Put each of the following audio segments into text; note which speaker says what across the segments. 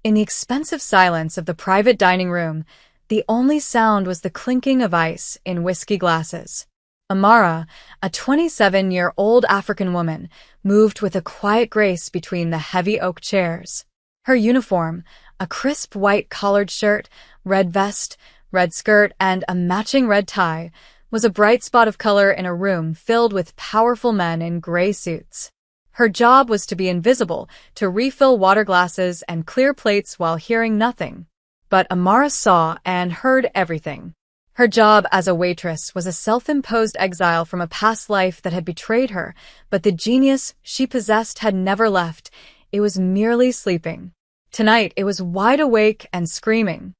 Speaker 1: In the expensive silence of the private dining room, the only sound was the clinking of ice in whiskey glasses. Amara, a 27-year-old African woman, moved with a quiet grace between the heavy oak chairs. Her uniform, a crisp white collared shirt, red vest, red skirt, and a matching red tie, was a bright spot of color in a room filled with powerful men in gray suits. Her job was to be invisible, to refill water glasses and clear plates while hearing nothing. But Amara saw and heard everything. Her job as a waitress was a self-imposed exile from a past life that had betrayed her, but the genius she possessed had never left. It was merely sleeping. Tonight, it was wide awake and screaming.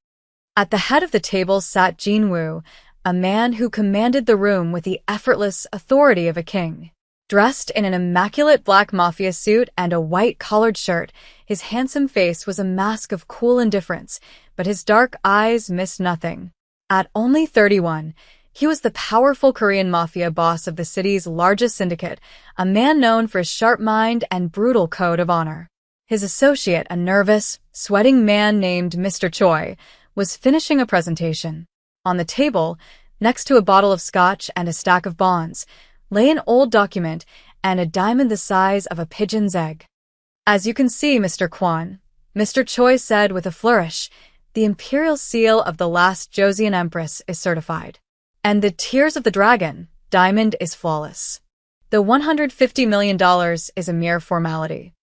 Speaker 1: At the head of the table sat Jinwoo, a man who commanded the room with the effortless authority of a king. Dressed in an immaculate black Mafia suit and a white collared shirt, his handsome face was a mask of cool indifference, but his dark eyes missed nothing. At only 31, he was the powerful Korean mafia boss of the city's largest syndicate, a man known for his sharp mind and brutal code of honor. His associate, a nervous, sweating man named Mr. Choi, was finishing a presentation. On the table, next to a bottle of scotch and a stack of bonds, lay an old document and a diamond the size of a pigeon's egg. "As you can see, Mr. Kwon," Mr. Choi said with a flourish, "the imperial seal of the last Joseon Empress is certified. And the Tears of the Dragon diamond is flawless. The $150 million is a mere formality."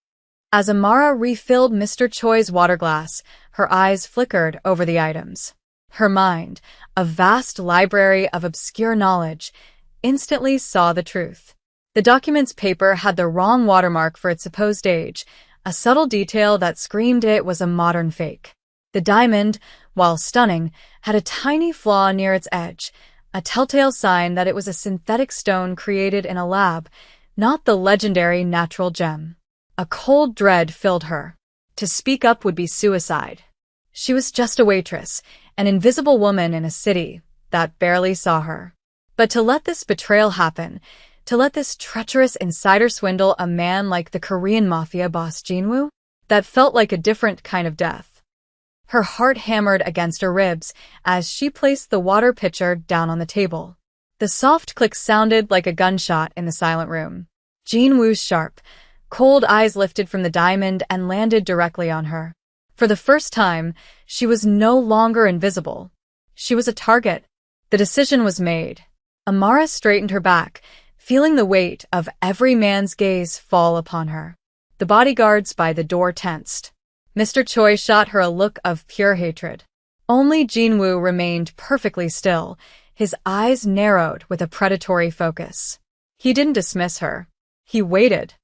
Speaker 1: As Amara refilled Mr. Choi's water glass, her eyes flickered over the items. Her mind, a vast library of obscure knowledge, instantly saw the truth. The document's paper had the wrong watermark for its supposed age, a subtle detail that screamed it was a modern fake. The diamond, while stunning, had a tiny flaw near its edge, a telltale sign that it was a synthetic stone created in a lab, not the legendary natural gem. A cold dread filled her. To speak up would be suicide. She was just a waitress, an invisible woman in a city that barely saw her. But to let this betrayal happen, to let this treacherous insider swindle a man like the Korean mafia boss Jinwoo, that felt like a different kind of death. Her heart hammered against her ribs as she placed the water pitcher down on the table. The soft click sounded like a gunshot in the silent room. Jinwoo's sharp, cold eyes lifted from the diamond and landed directly on her. For the first time, she was no longer invisible. She was a target. The decision was made. Amara straightened her back, feeling the weight of every man's gaze fall upon her. The bodyguards by the door tensed. Mr. Choi shot her a look of pure hatred. Only Jinwoo remained perfectly still, his eyes narrowed with a predatory focus. He didn't dismiss her. He waited.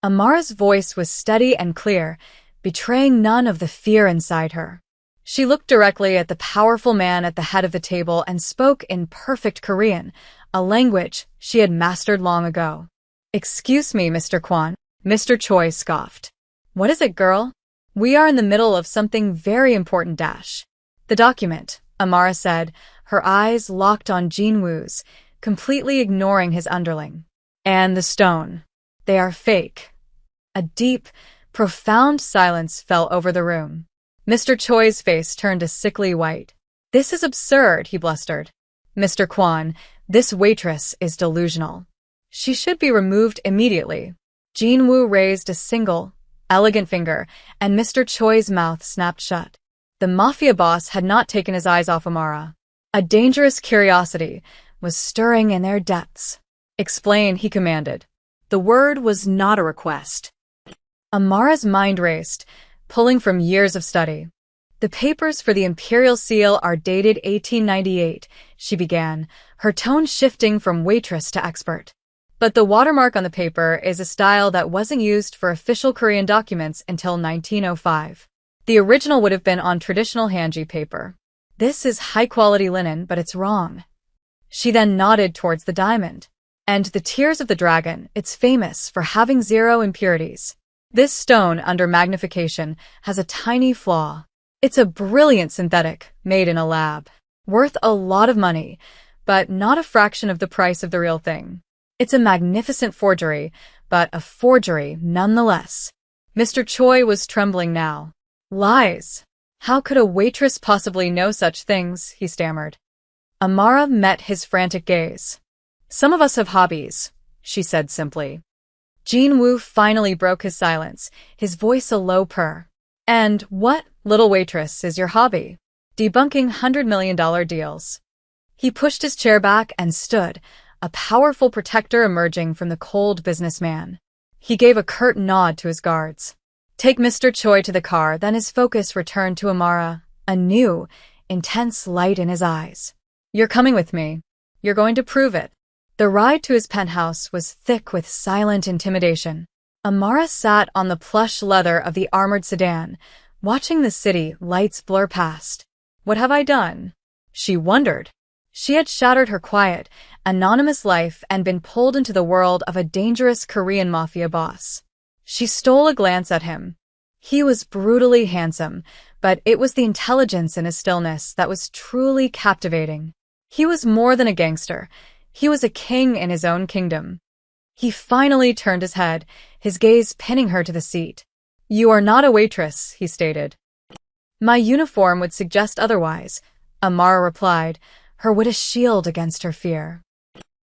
Speaker 1: Amara's voice was steady and clear, betraying none of the fear inside her. She looked directly at the powerful man at the head of the table and spoke in perfect Korean, a language she had mastered long ago. "Excuse me, Mr. Kwon," Mr. Choi scoffed. "What is it, girl? We are in the middle of something very important dash." "The document," Amara said, her eyes locked on Jinwoo's, completely ignoring his underling. "And the stone. They are fake." A deep, profound silence fell over the room. Mr. Choi's face turned a sickly white. "This is absurd," he blustered. "Mr. Kwon, this waitress is delusional. She should be removed immediately." Jinwoo raised a single, elegant finger, and Mr. Choi's mouth snapped shut. The mafia boss had not taken his eyes off Amara. A dangerous curiosity was stirring in their depths. "Explain," he commanded. The word was not a request. Amara's mind raced, pulling from years of study. "The papers for the imperial seal are dated 1898, she began, her tone shifting from waitress to expert. "But the watermark on the paper is a style that wasn't used for official Korean documents until 1905. The original would have been on traditional hanji paper. This is high-quality linen, but it's wrong." She then nodded towards the diamond. "And the Tears of the Dragon, it's famous for having 0 impurities. This stone, under magnification, has a tiny flaw. It's a brilliant synthetic, made in a lab. Worth a lot of money, but not a fraction of the price of the real thing. It's a magnificent forgery, but a forgery nonetheless." Mr. Choi was trembling now. Lies. How could a waitress possibly know such things? He stammered. Amara met his frantic gaze. Some of us have hobbies, she said simply. Jinwoo finally broke his silence, his voice a low purr. And what, little waitress, is your hobby? Debunking $100 million deals. He pushed his chair back and stood, a powerful protector emerging from the cold businessman. He gave a curt nod to his guards. Take Mr. Choi to the car, then his focus returned to Amara, a new, intense light in his eyes. You're coming with me. You're going to prove it. The ride to his penthouse was thick with silent intimidation. Amara sat on the plush leather of the armored sedan, watching the city lights blur past. What have I done? She wondered. She had shattered her quiet, anonymous life and been pulled into the world of a dangerous Korean mafia boss. She stole a glance at him. He was brutally handsome, but it was the intelligence in his stillness that was truly captivating. He was more than a gangster. He was a king in his own kingdom. He finally turned his head, his gaze pinning her to the seat. You are not a waitress, he stated. My uniform would suggest otherwise, Amara replied, her wit a shield against her fear.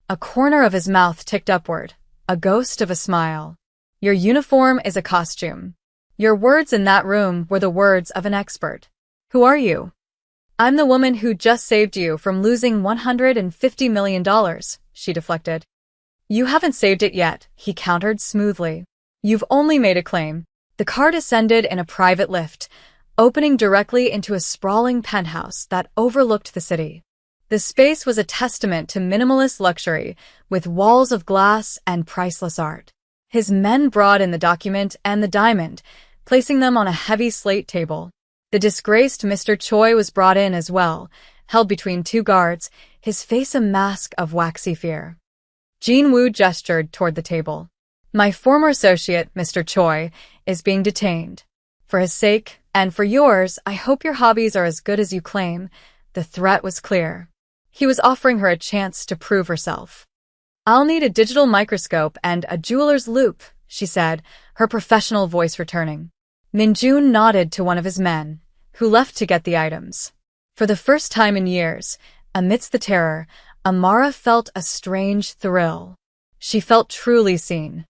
Speaker 1: A corner of his mouth ticked upward, a ghost of a smile. Your uniform is a costume. Your words in that room were the words of an expert. Who are you? I'm the woman who just saved you from losing $150 million, she deflected. You haven't saved it yet, he countered smoothly. You've only made a claim. The car descended in a private lift, opening directly into a sprawling penthouse that overlooked the city. The space was a testament to minimalist luxury, with walls of glass and priceless art. His men brought in the document and the diamond, placing them on a heavy slate table. The disgraced Mr. Choi was brought in as well, held between two guards, his face a mask of waxy fear. Jinwoo gestured toward the table. My former associate, Mr. Choi, is being detained. For his sake, and for yours, I hope your hobbies are as good as you claim. The threat was clear. He was offering her a chance to prove herself. I'll need a digital microscope and a jeweler's loupe, she said, her professional voice returning. Minjun nodded to one of his men, who left to get the items. For the first time in years, amidst the terror, Amara felt a strange thrill. She felt truly seen.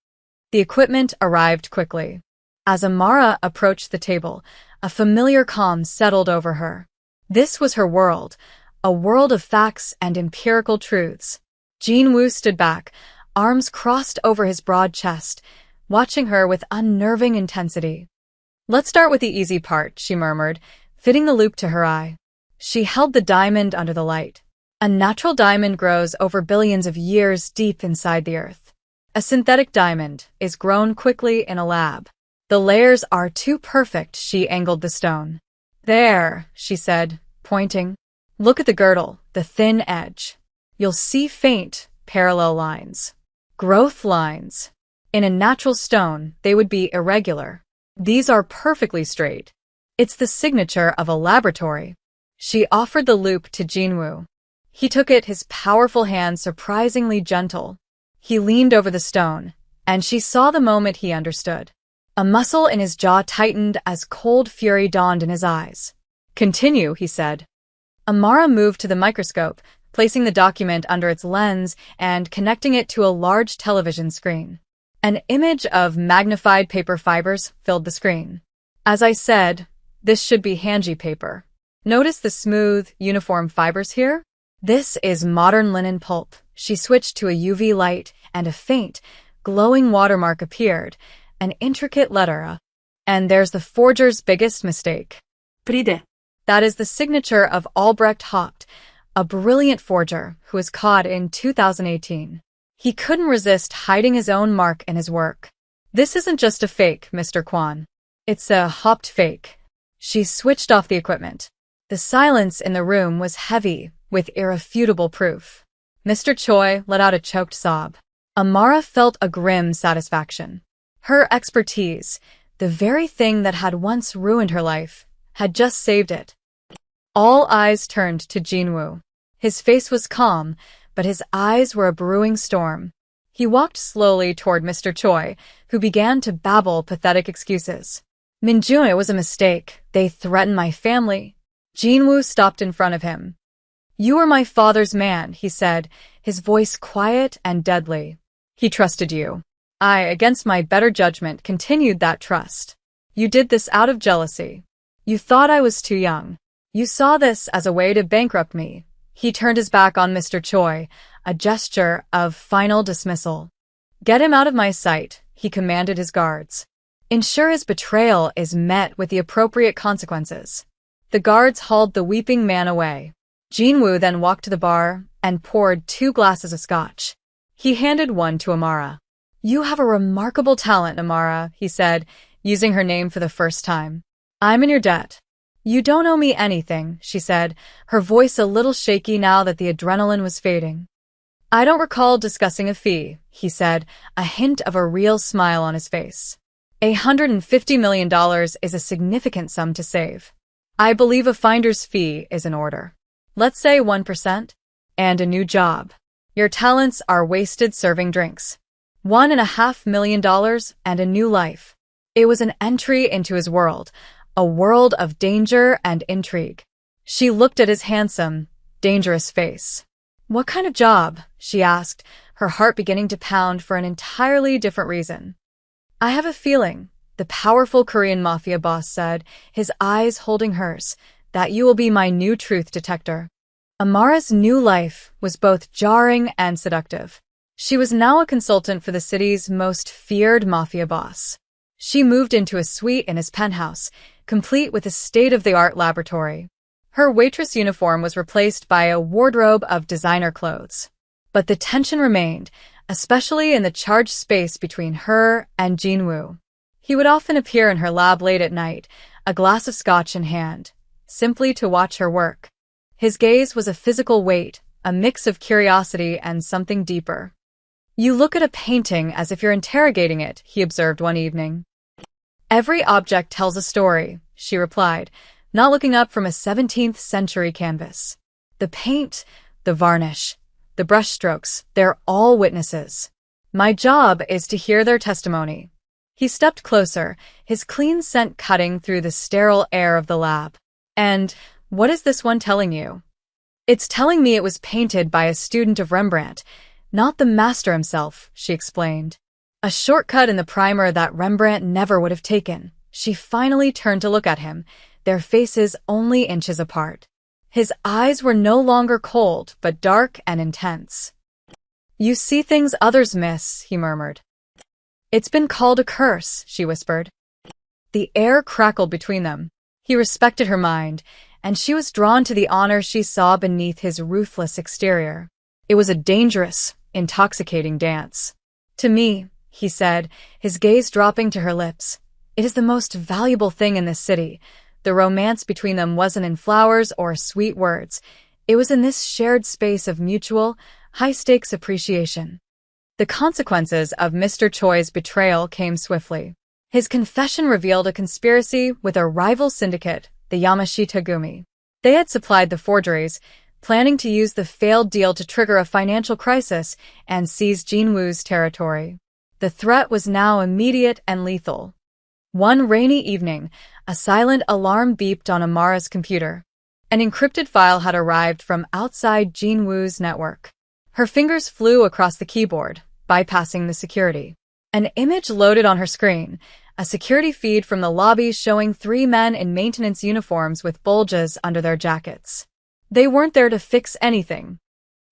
Speaker 1: The equipment arrived quickly. As Amara approached the table, a familiar calm settled over her. This was her world, a world of facts and empirical truths. Jinwoo stood back, arms crossed over his broad chest, watching her with unnerving intensity. Let's start with the easy part, she murmured, fitting the loupe to her eye. She held the diamond under the light. A natural diamond grows over billions of years deep inside the earth. A synthetic diamond is grown quickly in a lab. The layers are too perfect, she angled the stone. There, she said, pointing. Look at the girdle, the thin edge. You'll see faint, parallel lines. Growth lines. In a natural stone, they would be irregular. These are perfectly straight. It's the signature of a laboratory. She offered the loupe to Jinwoo. He took it, his powerful hand surprisingly gentle. He leaned over the stone, and she saw the moment he understood. A muscle in his jaw tightened as cold fury dawned in his eyes. Continue, he said. Amara moved to the microscope, placing the document under its lens and connecting it to a large television screen. An image of magnified paper fibers filled the screen. As I said, this should be Hanji paper. Notice the smooth, uniform fibers here? This is modern linen pulp. She switched to a UV light, and a faint, glowing watermark appeared, an intricate letter. And there's the forger's biggest mistake. Prejudice. That is the signature of Albrecht Haupt, a brilliant forger who was caught in 2018. He couldn't resist hiding his own mark in his work. This isn't just a fake, Mr. Kwan. It's a Haupt fake. She switched off the equipment. The silence in the room was heavy, with irrefutable proof. Mr. Choi let out a choked sob. Amara felt a grim satisfaction. Her expertise, the very thing that had once ruined her life, had just saved it. All eyes turned to Jinwoo. His face was calm, but his eyes were a brewing storm. He walked slowly toward Mr. Choi, who began to babble pathetic excuses. Minjun, it was a mistake. They threatened my family. Jinwoo stopped in front of him. You are my father's man, he said, his voice quiet and deadly. He trusted you. I, against my better judgment, continued that trust. You did this out of jealousy. You thought I was too young. You saw this as a way to bankrupt me. He turned his back on Mr. Choi, a gesture of final dismissal. Get him out of my sight, he commanded his guards. Ensure his betrayal is met with the appropriate consequences. The guards hauled the weeping man away. Jinwoo then walked to the bar and poured 2 glasses of scotch. He handed one to Amara. You have a remarkable talent, Amara, he said, using her name for the first time. I'm in your debt. You don't owe me anything, she said, her voice a little shaky now that the adrenaline was fading. I don't recall discussing a fee, he said, a hint of a real smile on his face. $150 million is a significant sum to save. I believe a finder's fee is in order. Let's say 1%. And a new job. Your talents are wasted serving drinks. $1.5 million and a new life. It was an entry into his world, a world of danger and intrigue. She looked at his handsome, dangerous face. What kind of job? She asked, her heart beginning to pound for an entirely different reason. I have a feeling, the powerful Korean Mafia boss said, his eyes holding hers, that you will be my new truth detector. Amara's new life was both jarring and seductive. She was now a consultant for the city's most feared Mafia boss. She moved into a suite in his penthouse, complete with a state-of-the-art laboratory. Her waitress uniform was replaced by a wardrobe of designer clothes. But the tension remained, especially in the charged space between her and Jinwoo. He would often appear in her lab late at night, a glass of scotch in hand, simply to watch her work. His gaze was a physical weight, a mix of curiosity and something deeper. You look at a painting as if you're interrogating it, he observed one evening. Every object tells a story, she replied, not looking up from a 17th century canvas. The paint, the varnish, the brushstrokes, they're all witnesses. My job is to hear their testimony. He stepped closer, his clean scent cutting through the sterile air of the lab. And what is this one telling you? It's telling me it was painted by a student of Rembrandt, not the master himself, she explained. A shortcut in the primer that Rembrandt never would have taken. She finally turned to look at him, their faces only inches apart. His eyes were no longer cold, but dark and intense. You see things others miss, he murmured. It's been called a curse, she whispered. The air crackled between them. He respected her mind, and she was drawn to the honor she saw beneath his ruthless exterior. It was a dangerous, intoxicating dance. To me, he said, his gaze dropping to her lips, it is the most valuable thing in this city. The romance between them wasn't in flowers or sweet words. It was in this shared space of mutual, high-stakes appreciation. The consequences of Mr. Choi's betrayal came swiftly. His confession revealed a conspiracy with a rival syndicate, the Yamashita Gumi. They had supplied the forgeries, planning to use the failed deal to trigger a financial crisis and seize Jinwoo's territory. The threat was now immediate and lethal. One rainy evening, a silent alarm beeped on Amara's computer. An encrypted file had arrived from outside Jinwoo's network. Her fingers flew across the keyboard, bypassing the security. An image loaded on her screen, a security feed from the lobby showing 3 men in maintenance uniforms with bulges under their jackets. They weren't there to fix anything.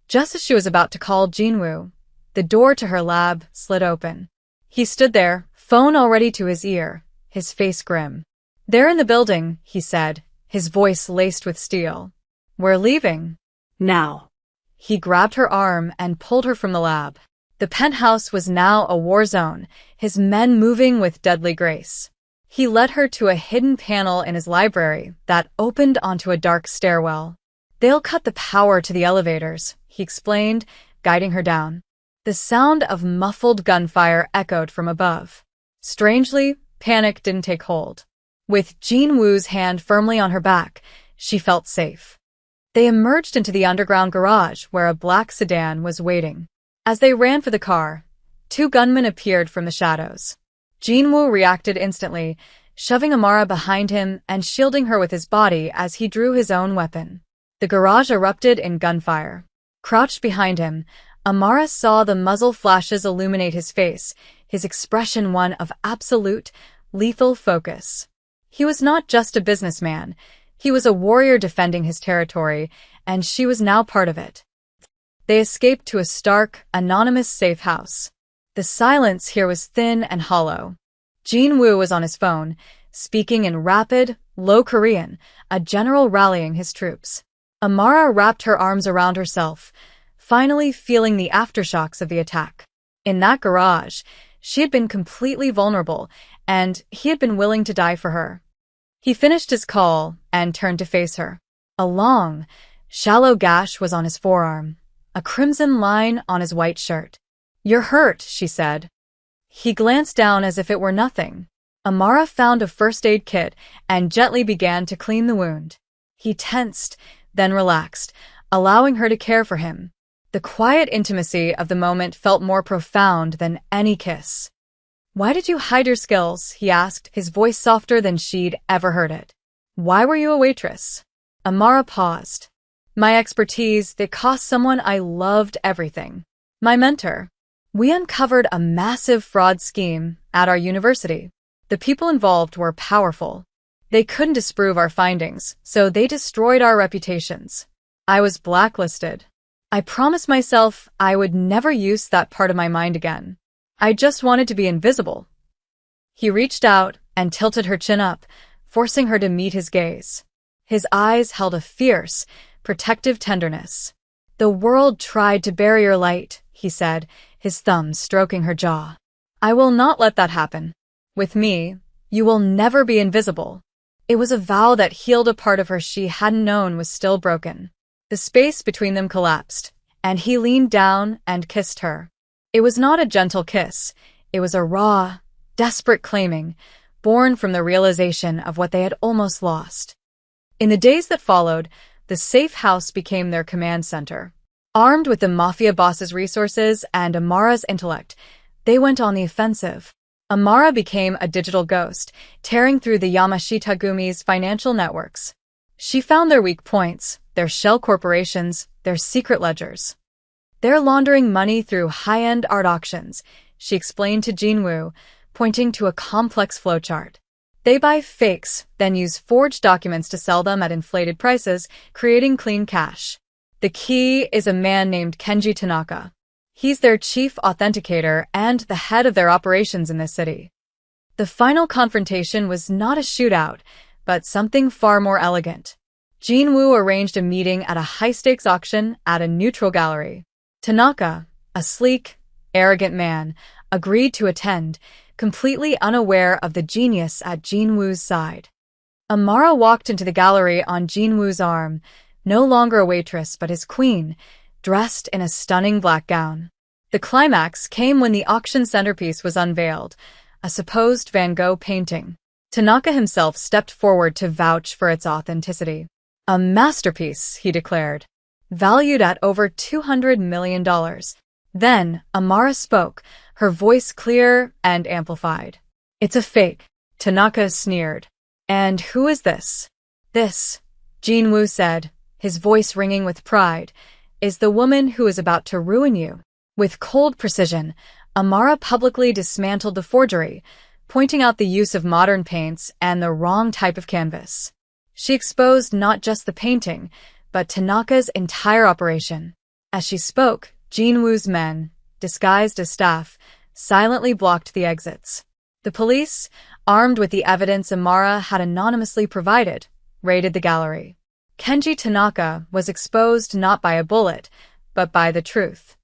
Speaker 1: Just as she was about to call Jinwoo, the door to her lab slid open. He stood there, phone already to his ear, his face grim. They're in the building, he said, his voice laced with steel. We're leaving.
Speaker 2: Now.
Speaker 1: He grabbed her arm and pulled her from the lab. The penthouse was now a war zone, his men moving with deadly grace. He led her to a hidden panel in his library that opened onto a dark stairwell. They'll cut the power to the elevators, he explained, guiding her down. The sound of muffled gunfire echoed from above. Strangely, panic didn't take hold. With Jinwoo's hand firmly on her back, she felt safe. They emerged into the underground garage where a black sedan was waiting. As they ran for the car, 2 gunmen appeared from the shadows. Jinwoo reacted instantly. shoving Amara behind him and shielding her with his body as he drew his own weapon. The garage erupted in gunfire. Crouched behind him, Amara saw the muzzle flashes illuminate his face, his expression one of absolute, lethal focus. He was not just a businessman. He was a warrior defending his territory, and she was now part of it. They escaped to a stark, anonymous safe house. The silence here was thin and hollow. Jin-woo was on his phone, speaking in rapid, low Korean, a general rallying his troops. Amara wrapped her arms around herself, finally feeling the aftershocks of the attack. In that garage, she had been completely vulnerable, and he had been willing to die for her. He finished his call and turned to face her. A long, shallow gash was on his forearm, a crimson line on his white shirt. "You're hurt," she said. He glanced down as if it were nothing. Amara found a first aid kit and gently began to clean the wound. He tensed, then relaxed, allowing her to care for him. The quiet intimacy of the moment felt more profound than any kiss. "Why did you hide your skills?" he asked, his voice softer than she'd ever heard it. "Why were you a waitress?" Amara paused. "My expertise, they cost someone I loved everything. My mentor. We uncovered a massive fraud scheme at our university. The people involved were powerful. They couldn't disprove our findings, so they destroyed our reputations. I was blacklisted. I promised myself I would never use that part of my mind again. I just wanted to be invisible." He reached out and tilted her chin up, forcing her to meet his gaze. His eyes held a fierce, protective tenderness. "The world tried to bury your light," he said, his thumb stroking her jaw. "I will not let that happen. With me, you will never be invisible." It was a vow that healed a part of her she hadn't known was still broken. The space between them collapsed, and he leaned down and kissed her. It was not a gentle kiss. It was a raw, desperate claiming, born from the realization of what they had almost lost. In the days that followed, the safe house became their command center. Armed with the Mafia boss's resources and Amara's intellect, they went on the offensive. Amara became a digital ghost, tearing through the Yamashitagumi's financial networks. She found their weak points, their shell corporations, their secret ledgers. "They're laundering money through high-end art auctions," she explained to Jin-woo, pointing to a complex flowchart. "They buy fakes, then use forged documents to sell them at inflated prices, creating clean cash. The key is a man named Kenji Tanaka. He's their chief authenticator and the head of their operations in this city." The final confrontation was not a shootout, but something far more elegant. Jin-woo arranged a meeting at a high-stakes auction at a neutral gallery. Tanaka, a sleek, arrogant man, agreed to attend, completely unaware of the genius at Jin-woo's side. Amara walked into the gallery on Jin-woo's arm, no longer a waitress but his queen, dressed in a stunning black gown. The climax came when the auction centerpiece was unveiled, a supposed Van Gogh painting. Tanaka himself stepped forward to vouch for its authenticity. "A masterpiece," he declared, "valued at over $200 million. Then, Amara spoke, her voice clear and amplified. "It's a fake," Tanaka sneered. "And who is this?" "This," Jin-woo said, his voice ringing with pride, "is the woman who is about to ruin you." With cold precision, Amara publicly dismantled the forgery, pointing out the use of modern paints and the wrong type of canvas. She exposed not just the painting, but Tanaka's entire operation. As she spoke, Jin-woo's men, disguised as staff, silently blocked the exits. The police, armed with the evidence Amara had anonymously provided, raided the gallery. Kenji Tanaka was exposed not by a bullet, but by the truth.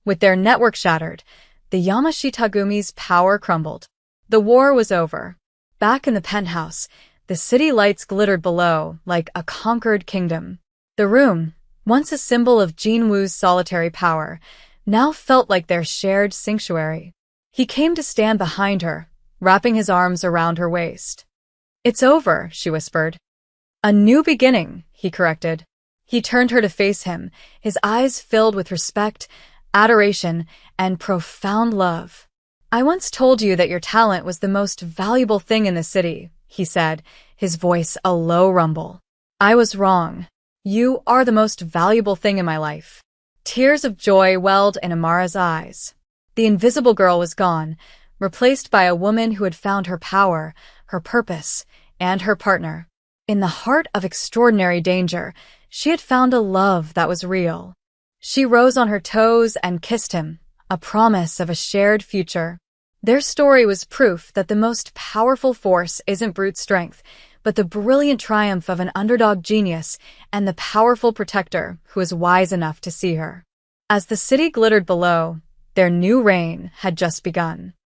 Speaker 1: With their network shattered, the Yamashitagumi's power crumbled. The war was over. Back in the penthouse, the city lights glittered below like a conquered kingdom. The room, once a symbol of Jin-woo's solitary power, now felt like their shared sanctuary. He came to stand behind her, wrapping his arms around her waist. "It's over," she whispered. "A new beginning," he corrected. He turned her to face him, his eyes filled with respect, adoration, and profound love. I once told you that your talent was the most valuable thing in the city, he said, his voice a low rumble. I was wrong. You are the most valuable thing in my life. Tears of joy welled in Amara's eyes. The invisible girl was gone, replaced by a woman who had found her power, her purpose, and her partner. In the heart of extraordinary danger, she had found a love that was real. She rose on her toes and kissed him, a promise of a shared future. Their story was proof that the most powerful force isn't brute strength, but the brilliant triumph of an underdog genius and the powerful protector who is wise enough to see her. As the city glittered below, their new reign had just begun.